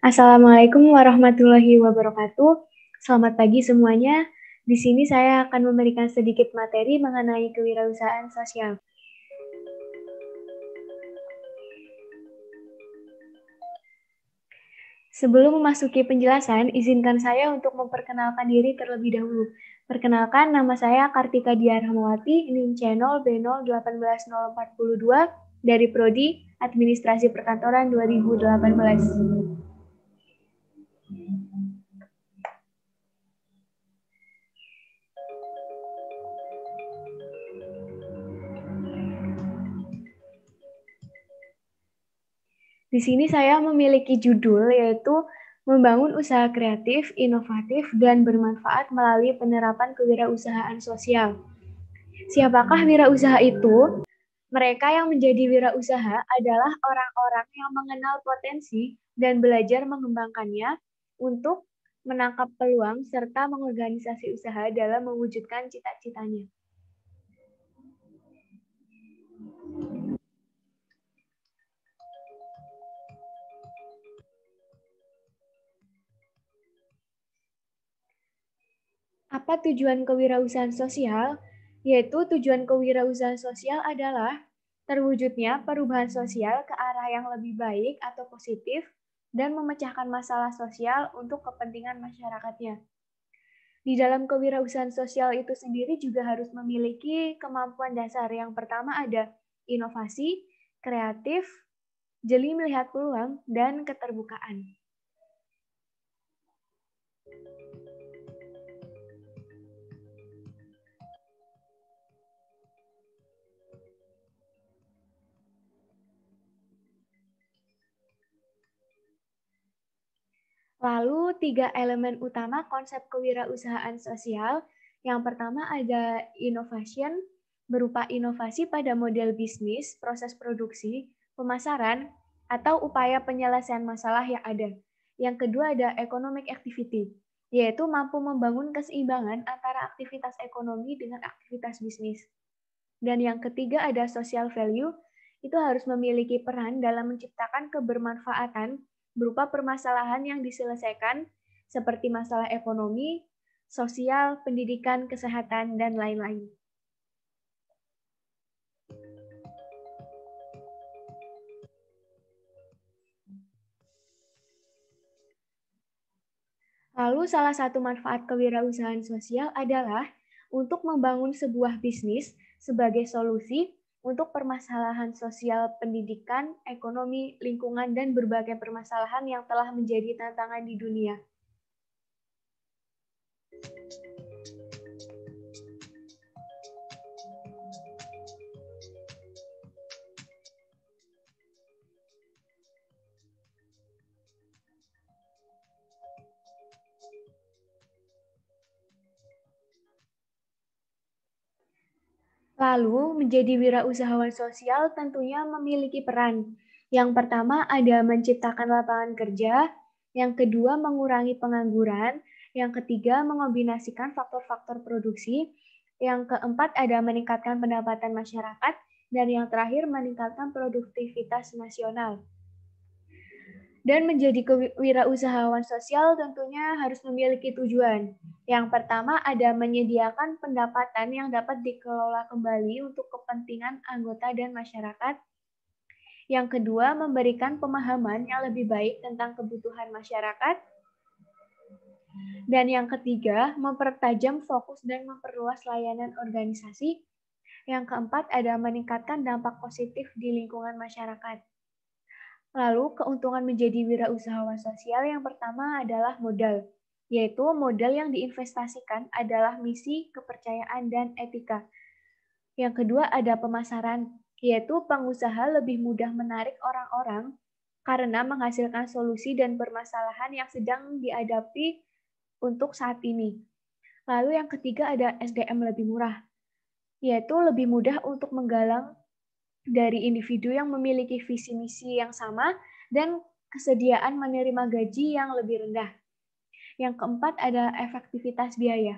Assalamualaikum warahmatullahi wabarakatuh. Selamat pagi semuanya. Di sini saya akan memberikan sedikit materi mengenai kewirausahaan sosial. Sebelum memasuki penjelasan, izinkan saya untuk memperkenalkan diri terlebih dahulu. Perkenalkan, nama saya Kartika Dian Rahmawati, NIM channel B018042 dari Prodi Administrasi Perkantoran 2018. Di sini saya memiliki judul yaitu membangun usaha kreatif, inovatif, dan bermanfaat melalui penerapan kewirausahaan sosial. Siapakah wirausaha itu? Mereka yang menjadi wirausaha adalah orang-orang yang mengenal potensi dan belajar mengembangkannya untuk menangkap peluang serta mengorganisasi usaha dalam mewujudkan cita-citanya. Apa tujuan kewirausahaan sosial? Yaitu tujuan kewirausahaan sosial adalah terwujudnya perubahan sosial ke arah yang lebih baik atau positif dan memecahkan masalah sosial untuk kepentingan masyarakatnya. Di dalam kewirausahaan sosial itu sendiri juga harus memiliki kemampuan dasar. Yang pertama ada inovasi, kreatif, jeli melihat peluang, dan keterbukaan. Lalu, 3 elemen utama konsep kewirausahaan sosial. Yang pertama ada innovation, berupa inovasi pada model bisnis, proses produksi, pemasaran, atau upaya penyelesaian masalah yang ada. Yang kedua ada economic activity, yaitu mampu membangun keseimbangan antara aktivitas ekonomi dengan aktivitas bisnis. Dan yang ketiga ada social value, itu harus memiliki peran dalam menciptakan kebermanfaatan berupa permasalahan yang diselesaikan seperti masalah ekonomi, sosial, pendidikan, kesehatan, dan lain-lain. Lalu salah satu manfaat kewirausahaan sosial adalah untuk membangun sebuah bisnis sebagai solusi untuk permasalahan sosial pendidikan, ekonomi, lingkungan, dan berbagai permasalahan yang telah menjadi tantangan di dunia. Lalu, menjadi wirausahawan sosial tentunya memiliki peran. Yang pertama ada menciptakan lapangan kerja, yang kedua mengurangi pengangguran, yang ketiga mengombinasikan faktor-faktor produksi, yang keempat ada meningkatkan pendapatan masyarakat, dan yang terakhir meningkatkan produktivitas nasional. Dan menjadi kewirausahawan sosial tentunya harus memiliki tujuan. Yang pertama ada menyediakan pendapatan yang dapat dikelola kembali untuk kepentingan anggota dan masyarakat. Yang kedua, memberikan pemahaman yang lebih baik tentang kebutuhan masyarakat. Dan yang ketiga, mempertajam fokus dan memperluas layanan organisasi. Yang keempat, ada meningkatkan dampak positif di lingkungan masyarakat. Lalu, keuntungan menjadi wirausahawan sosial yang pertama adalah modal, yaitu modal yang diinvestasikan adalah misi, kepercayaan, dan etika. Yang kedua ada pemasaran, yaitu pengusaha lebih mudah menarik orang-orang karena menghasilkan solusi dan permasalahan yang sedang dihadapi untuk saat ini. Lalu yang ketiga ada SDM lebih murah, yaitu lebih mudah untuk menggalang dari individu yang memiliki visi misi yang sama dan kesediaan menerima gaji yang lebih rendah. Yang keempat ada efektivitas biaya.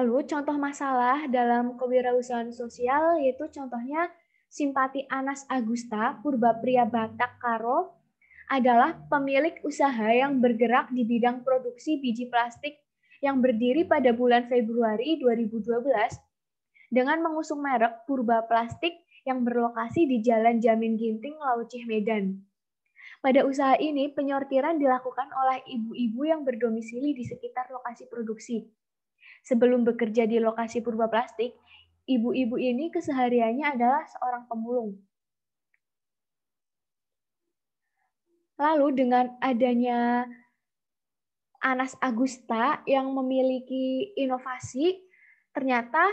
Lalu contoh masalah dalam kewirausahaan sosial yaitu contohnya Simpati Anas Agusta Purbapria Batak Karo adalah pemilik usaha yang bergerak di bidang produksi biji plastik yang berdiri pada bulan Februari 2012 dengan mengusung merek Purba Plastik yang berlokasi di Jalan Jamin Ginting, Laucih, Medan. Pada usaha ini, penyortiran dilakukan oleh ibu-ibu yang berdomisili di sekitar lokasi produksi. Sebelum bekerja di lokasi Purba Plastik, ibu-ibu ini kesehariannya adalah seorang pemulung. Lalu dengan adanya Anas Agusta yang memiliki inovasi, ternyata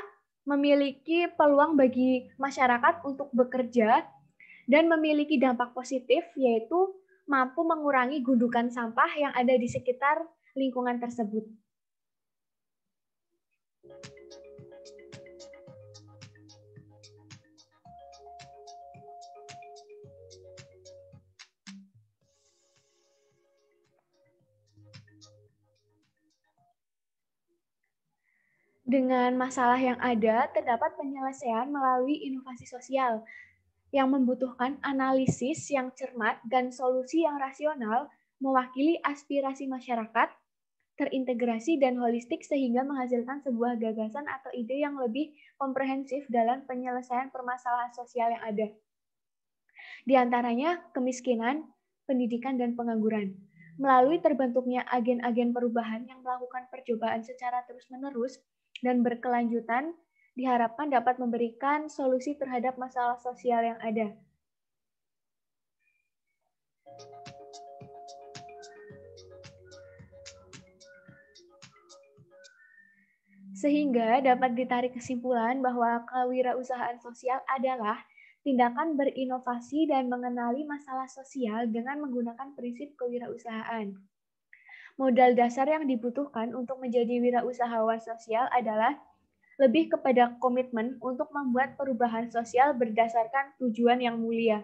memiliki peluang bagi masyarakat untuk bekerja dan memiliki dampak positif, yaitu mampu mengurangi gundukan sampah yang ada di sekitar lingkungan tersebut. Dengan masalah yang ada, terdapat penyelesaian melalui inovasi sosial yang membutuhkan analisis yang cermat dan solusi yang rasional mewakili aspirasi masyarakat, terintegrasi dan holistik sehingga menghasilkan sebuah gagasan atau ide yang lebih komprehensif dalam penyelesaian permasalahan sosial yang ada. Di antaranya kemiskinan, pendidikan, dan pengangguran. Melalui terbentuknya agen-agen perubahan yang melakukan percobaan secara terus-menerus dan berkelanjutan, diharapkan dapat memberikan solusi terhadap masalah sosial yang ada. Sehingga dapat ditarik kesimpulan bahwa kewirausahaan sosial adalah tindakan berinovasi dan mengenali masalah sosial dengan menggunakan prinsip kewirausahaan. Modal dasar yang dibutuhkan untuk menjadi wirausahawan sosial adalah lebih kepada komitmen untuk membuat perubahan sosial berdasarkan tujuan yang mulia.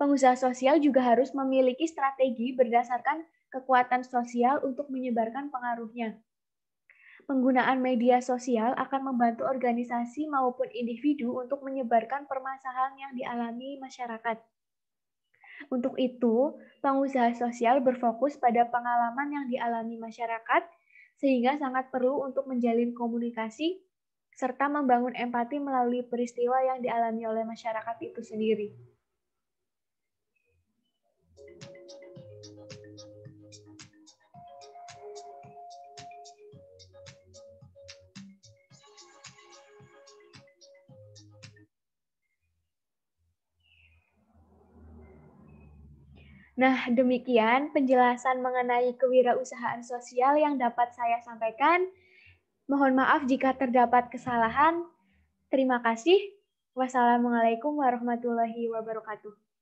Pengusaha sosial juga harus memiliki strategi berdasarkan kekuatan sosial untuk menyebarkan pengaruhnya. Penggunaan media sosial akan membantu organisasi maupun individu untuk menyebarkan permasalahan yang dialami masyarakat. Untuk itu, pengusaha sosial berfokus pada pengalaman yang dialami masyarakat, sehingga sangat perlu untuk menjalin komunikasi, serta membangun empati melalui peristiwa yang dialami oleh masyarakat itu sendiri. Nah, demikian penjelasan mengenai kewirausahaan sosial yang dapat saya sampaikan. Mohon maaf jika terdapat kesalahan. Terima kasih. Wassalamualaikum warahmatullahi wabarakatuh.